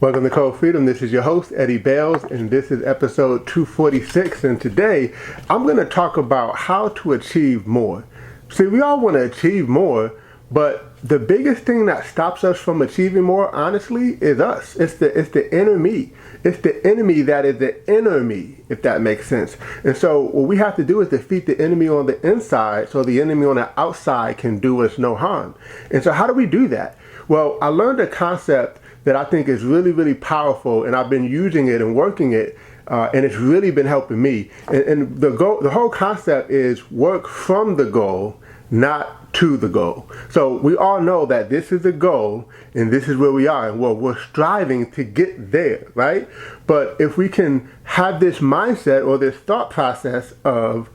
Welcome to Code Freedom. This is your host, Eddie Bales, and this is episode 246. And today, I'm going to talk about how to achieve more. See, we all want to achieve more, but the biggest thing that stops us from achieving more, honestly, is us. It's the inner me. It's the enemy that is the inner me, if that makes sense. And so what we have to do is defeat the enemy on the inside so the enemy on the outside can do us no harm. And so how do we do that? Well, I learned a concept that I think is really, really powerful, and I've been using it and working it, and it's really been helping me. And the whole concept is work from the goal, not to the goal. So we all know that this is the goal, and this is where we are, and we're striving to get there, right? But if we can have this mindset or this thought process of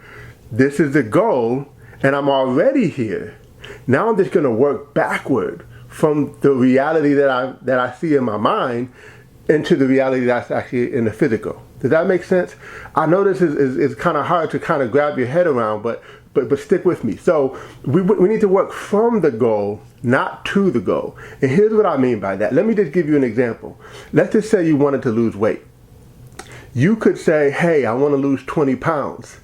this is the goal, and I'm already here, now I'm just going to work backward from the reality that I see in my mind into the reality that's actually in the physical. Does that make sense? I know this is kind of hard to kind of grab your head around, but stick with me. So we need to work from the goal, not to the goal. And here's what I mean by that. Let me just give you an example. Let's just say you wanted to lose weight. You could say, hey, I want to lose 20 pounds,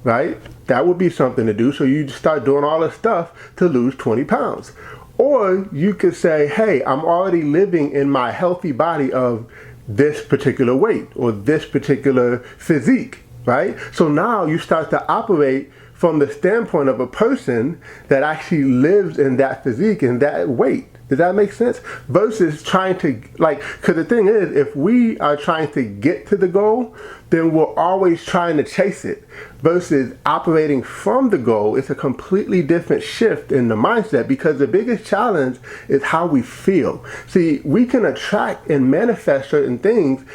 right? That would be something to do. So you start doing all the stuff to lose 20 pounds. Or you could say, hey, I'm already living in my healthy body of this particular weight or this particular physique, right? So now you start to operate from the standpoint of a person that actually lives in that physique and that weight. Does that make sense? Versus trying to, because the thing is, if we are trying to get to the goal, then we're always trying to chase it. Versus operating from the goal, it's a completely different shift in the mindset, because the biggest challenge is how we feel. See, we can attract and manifest certain things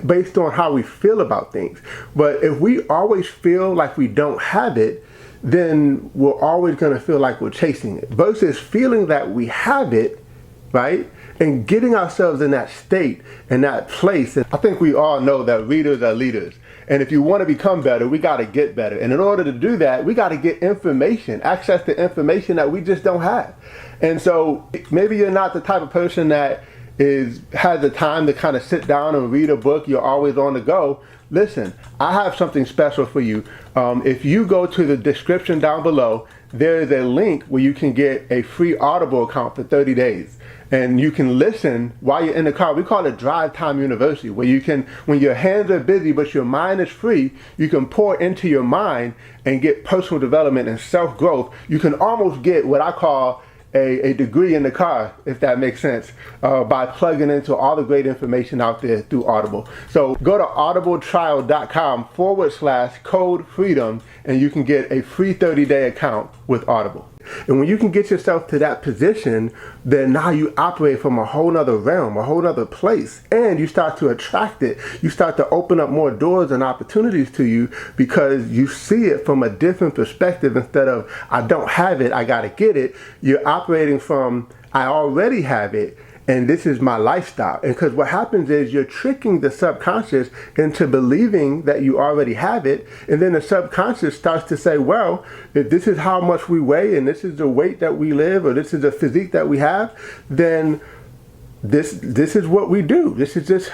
based on how we feel about things. But if we always feel like we don't have it, then we're always going to feel like we're chasing it. Versus feeling that we have it, right? And getting ourselves in that state, in that place. And I think we all know that readers are leaders. And if you want to become better, we got to get better. And in order to do that, we got to get information, access to information that we just don't have. And so maybe you're not the type of person that has the time to kind of sit down and read a book. You're always on the go. Listen, I have something special for you. If you go to the description down below, there is a link where you can get a free Audible account for 30 days. And you can listen while you're in the car. We call it Drive Time University, where you can, when your hands are busy but your mind is free, you can pour into your mind and get personal development and self-growth. You can almost get what I call a degree in the car, if that makes sense, by plugging into all the great information out there through Audible. So go to audibletrial.com/code freedom and you can get a free 30-day account with Audible. And when you can get yourself to that position, then now you operate from a whole nother realm, a whole nother place, and you start to attract it. You start to open up more doors and opportunities to you because you see it from a different perspective. Instead of, I don't have it, I gotta get it. You're operating from, I already have it, and this is my lifestyle. And because what happens is you're tricking the subconscious into believing that you already have it. And then the subconscious starts to say, well, if this is how much we weigh and this is the weight that we live or this is the physique that we have, then this is what we do. This is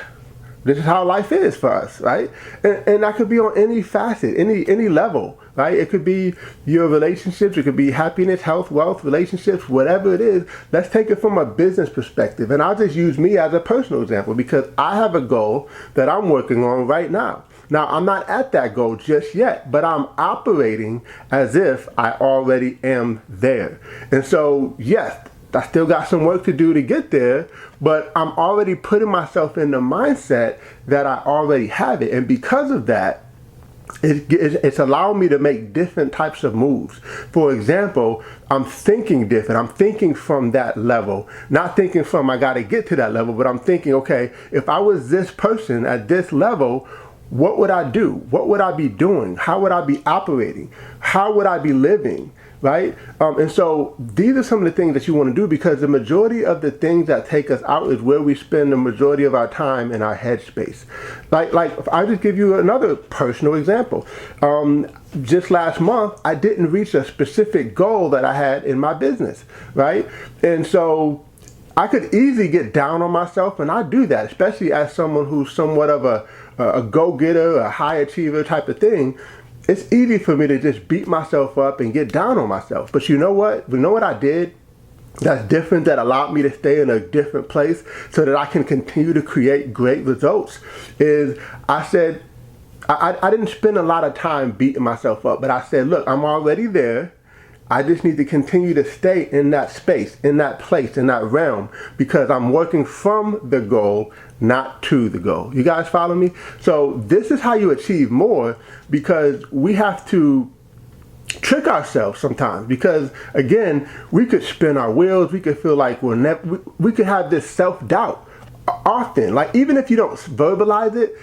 how life is for us, right? And that could be on any facet, any level, right? It could be your relationships, it could be happiness, health, wealth, relationships, whatever it is. Let's take it from a business perspective. And I'll just use me as a personal example because I have a goal that I'm working on right now. Now, I'm not at that goal just yet, but I'm operating as if I already am there. And so, yes, I still got some work to do to get there, but I'm already putting myself in the mindset that I already have it. And because of that, it's allowing me to make different types of moves. For example, I'm thinking different. I'm thinking from that level, not thinking from I got to get to that level, but I'm thinking, okay, if I was this person at this level, what would I do? What would I be doing? How would I be operating? How would I be living? Right? And so these are some of the things that you want to do, because the majority of the things that take us out is where we spend the majority of our time in our headspace. Like I'll just give you another personal example. Just last month, I didn't reach a specific goal that I had in my business, right? And so I could easily get down on myself, and I do that, especially as someone who's somewhat of a go-getter, a high achiever type of thing. It's easy for me to just beat myself up and get down on myself. But you know what? You know what I did that's different, that allowed me to stay in a different place so that I can continue to create great results, is I said, I didn't spend a lot of time beating myself up, but I said, look, I'm already there. I just need to continue to stay in that space, in that place, in that realm, because I'm working from the goal, not to the goal. You guys follow me? So this is how you achieve more, because we have to trick ourselves sometimes, because again, we could spin our wheels. We could feel like we could have this self-doubt often. Like, even if you don't verbalize it,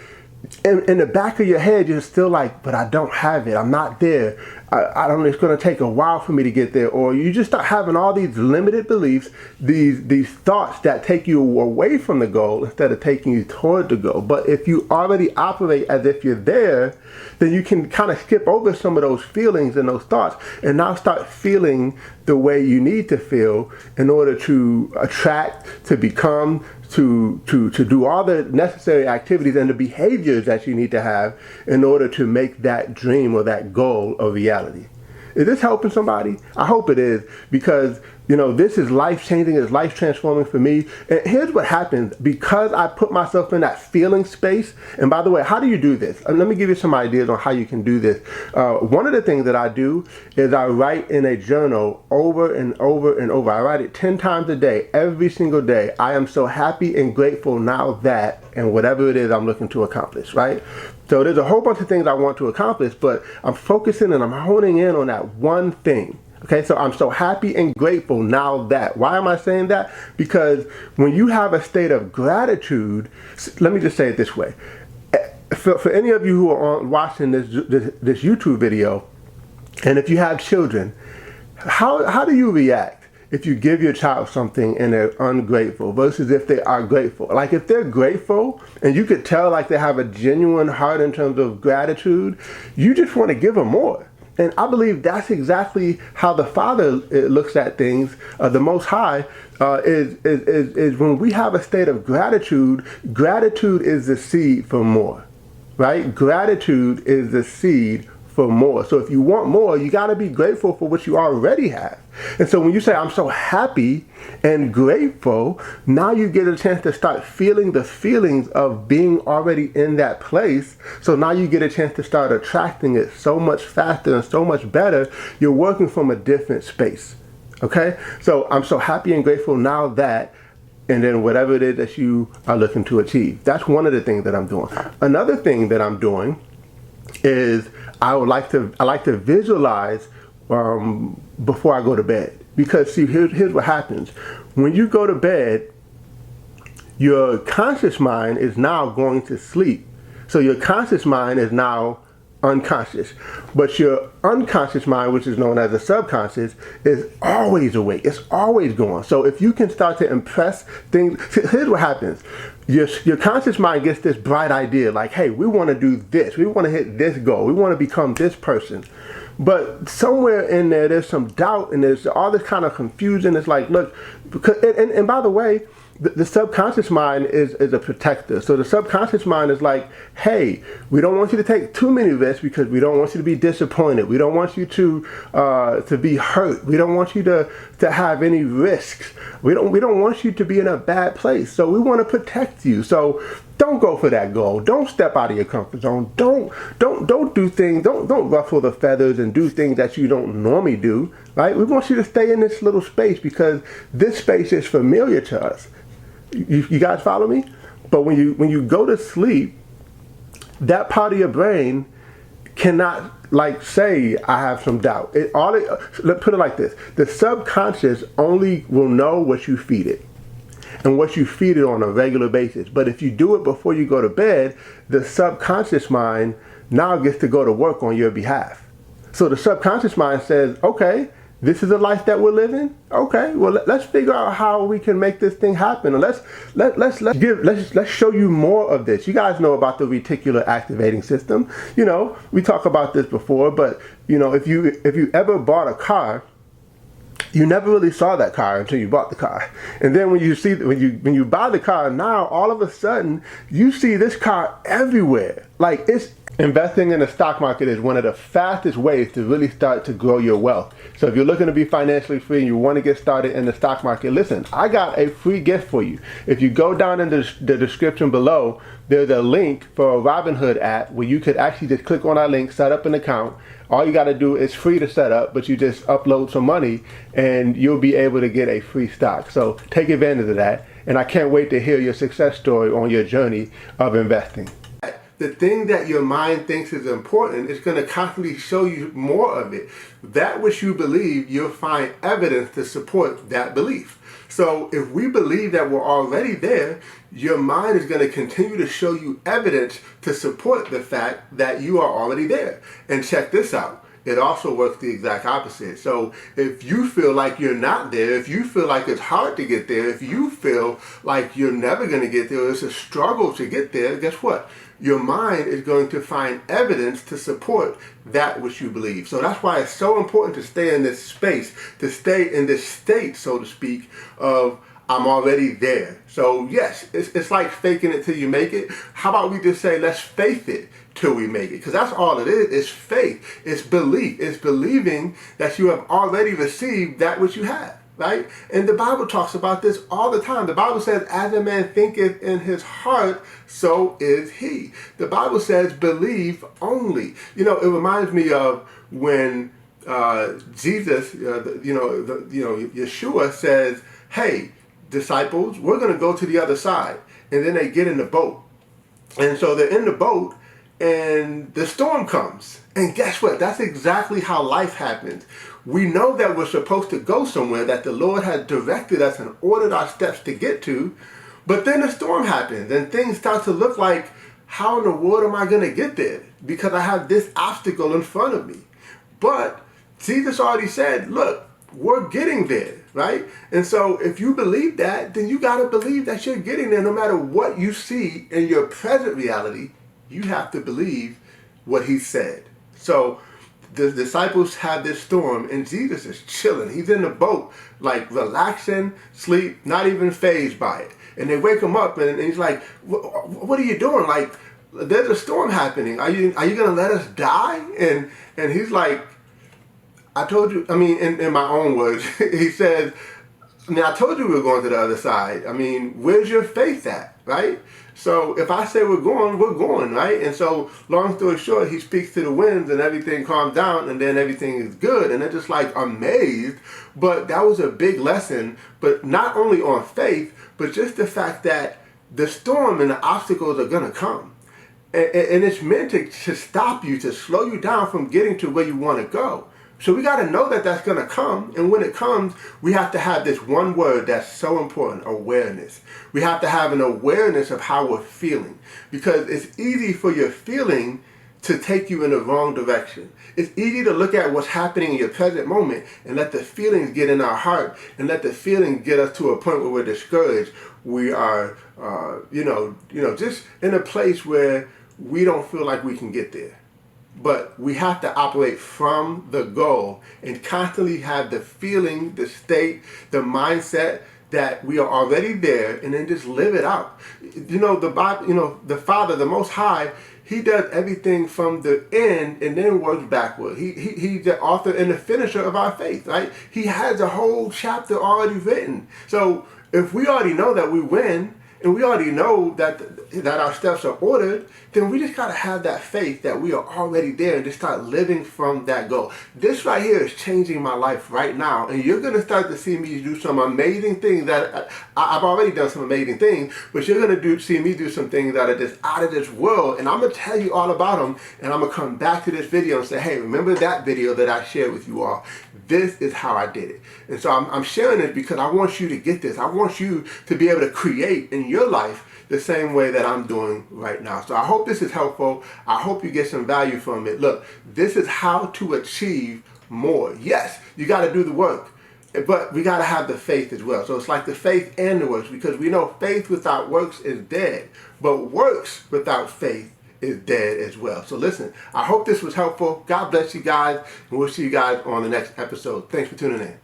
in the back of your head, you're still like, but I don't have it. I'm not there. I don't. It's going to take a while for me to get there. Or you just start having all these limited beliefs, these thoughts that take you away from the goal instead of taking you toward the goal. But if you already operate as if you're there, then you can kind of skip over some of those feelings and those thoughts, and now start feeling the way you need to feel in order to attract, to become, to do all the necessary activities and the behaviors that you need to have in order to make that dream or that goal a reality. Is this helping somebody? I hope it is, because this is life-changing, it's life-transforming for me. And here's what happens, because I put myself in that feeling space. And by the way, how do you do this? Let me give you some ideas on how you can do this. One of the things that I do is I write in a journal over and over and over. I write it 10 times a day, every single day. I am so happy and grateful now that, and whatever it is I'm looking to accomplish, right? So there's a whole bunch of things I want to accomplish, but I'm focusing and I'm honing in on that one thing. Okay, so I'm so happy and grateful now that. Why am I saying that? Because when you have a state of gratitude, let me just say it this way. For any of you who are watching this YouTube video, and if you have children, how do you react if you give your child something and they're ungrateful versus if they are grateful? Like, if they're grateful and you could tell like they have a genuine heart in terms of gratitude, you just want to give them more. And I believe that's exactly how the Father looks at things. The Most High is when we have a state of gratitude. Gratitude is the seed for more, right? Gratitude is the seed for more. So if you want more, you got to be grateful for what you already have. And so when you say, I'm so happy and grateful, now you get a chance to start feeling the feelings of being already in that place. So now you get a chance to start attracting it so much faster and so much better. You're working from a different space. Okay? So I'm so happy and grateful now that, and then whatever it is that you are looking to achieve. That's one of the things that I'm doing. Another thing that I'm doing is I like to visualize before I go to bed. Because see, here's what happens. When you go to bed, your conscious mind is now going to sleep. So your conscious mind is now unconscious. But your unconscious mind, which is known as the subconscious, is always awake. It's always going. So if you can start to impress things, here's what happens. Your conscious mind gets this bright idea like, hey, we want to do this. We want to hit this goal. We want to become this person. But somewhere in there, there's some doubt and there's all this kind of confusion. It's like, look, because, and by the way, the subconscious mind is a protector. So the subconscious mind is like, hey, we don't want you to take too many risks because we don't want you to be disappointed. We don't want you to be hurt. We don't want you to have any risks. We don't want you to be in a bad place. So we want to protect you. So don't go for that goal. Don't step out of your comfort zone. Don't do things. Don't ruffle the feathers and do things that you don't normally do. Right? We want you to stay in this little space because this space is familiar to us. You guys follow me? But when you go to sleep, that part of your brain cannot like say, I have some doubt. Let's put it like this. The subconscious only will know what you feed it and what you feed it on a regular basis. But if you do it before you go to bed, the subconscious mind now gets to go to work on your behalf. So the subconscious mind says, okay, this is a life that we're living. Okay, well, let's figure out how we can make this thing happen. And let's show you more of this. You guys know about the reticular activating system. You know, we talked about this before, but you know, if you ever bought a car you never really saw that car until you bought the car. And then when you buy the car now, all of a sudden you see this car everywhere. Like, it's investing in the stock market is one of the fastest ways to really start to grow your wealth. So if you're looking to be financially free and you want to get started in the stock market, listen, I got a free gift for you. If you go down in the description below, there's a link for a Robinhood app where you could actually just click on that link, set up an account. All you got to do is free to set up, but you just upload some money and you'll be able to get a free stock. So take advantage of that. And I can't wait to hear your success story on your journey of investing. The thing that your mind thinks is important is going to constantly show you more of it. That which you believe, you'll find evidence to support that belief. So if we believe that we're already there, your mind is going to continue to show you evidence to support the fact that you are already there. And check this out. It also works the exact opposite. So if you feel like you're not there, if you feel like it's hard to get there, if you feel like you're never going to get there, it's a struggle to get there, guess what? Your mind is going to find evidence to support that which you believe. So that's why it's so important to stay in this space, to stay in this state, so to speak, of I'm already there. So yes, it's like faking it till you make it. How about we just say, let's faith it till we make it? Because that's all it is. It's faith. It's belief. It's believing that you have already received that which you have, right? And the Bible talks about this all the time. The Bible says, as a man thinketh in his heart, so is he. The Bible says, believe only. You know, it reminds me of when Jesus, Yeshua says, hey, disciples, we're going to go to the other side. And then they get in the boat. And so they're in the boat and the storm comes. And guess what? That's exactly how life happens. We know that we're supposed to go somewhere that the Lord has directed us and ordered our steps to get to. But then the storm happens and things start to look like, how in the world am I going to get there? Because I have this obstacle in front of me. But Jesus already said, look, we're getting there, right? And so if you believe that, then you got to believe that you're getting there no matter what you see in your present reality. You have to believe what he said. So the disciples have this storm and Jesus is chilling. He's in the boat, like relaxing, sleep, not even fazed by it. And they wake him up and he's like, what are you doing? Like, there's a storm happening. Are you going to let us die? And he's like, I told you, I mean, in my own words, he says, I told you we were going to the other side. I mean, where's your faith at, right? So if I say we're going, right? And so long story short, he speaks to the winds and everything calms down and then everything is good. And they're just like amazed. But that was a big lesson, but not only on faith, but just the fact that the storm and the obstacles are going to come. And it's meant to stop you, to slow you down from getting to where you want to go. So we got to know that that's going to come. And when it comes, we have to have this one word that's so important, awareness. We have to have an awareness of how we're feeling. Because it's easy for your feeling to take you in the wrong direction. It's easy to look at what's happening in your present moment and let the feelings get in our heart and let the feelings get us to a point where we're discouraged. We are, just in a place where we don't feel like we can get there. But we have to operate from the goal and constantly have the feeling, the state, the mindset that we are already there, and then just live it out. The Bible, the Father, the Most High, he does everything from the end and then works backward. He's the author and the finisher of our faith, right? He has a whole chapter already written. So if we already know that we win, and we already know that our steps are ordered, then we just got to have that faith that we are already there and just start living from that goal. This right here is changing my life right now. And you're going to start to see me do some amazing things that I've already done some amazing things, but you're going to see me do some things that are just out of this world. And I'm going to tell you all about them. And I'm going to come back to this video and say, hey, remember that video that I shared with you all? This is how I did it. And so I'm sharing it because I want you to get this. I want you to be able to create in your life the same way that I'm doing right now. So I hope this is helpful. I hope you get some value from it. Look, this is how to achieve more. Yes, you got to do the work, but we got to have the faith as well. So it's like the faith and the works, because we know faith without works is dead, but works without faith is dead as well. So listen, I hope this was helpful. God bless you guys, and we'll see you guys on the next episode. Thanks for tuning in.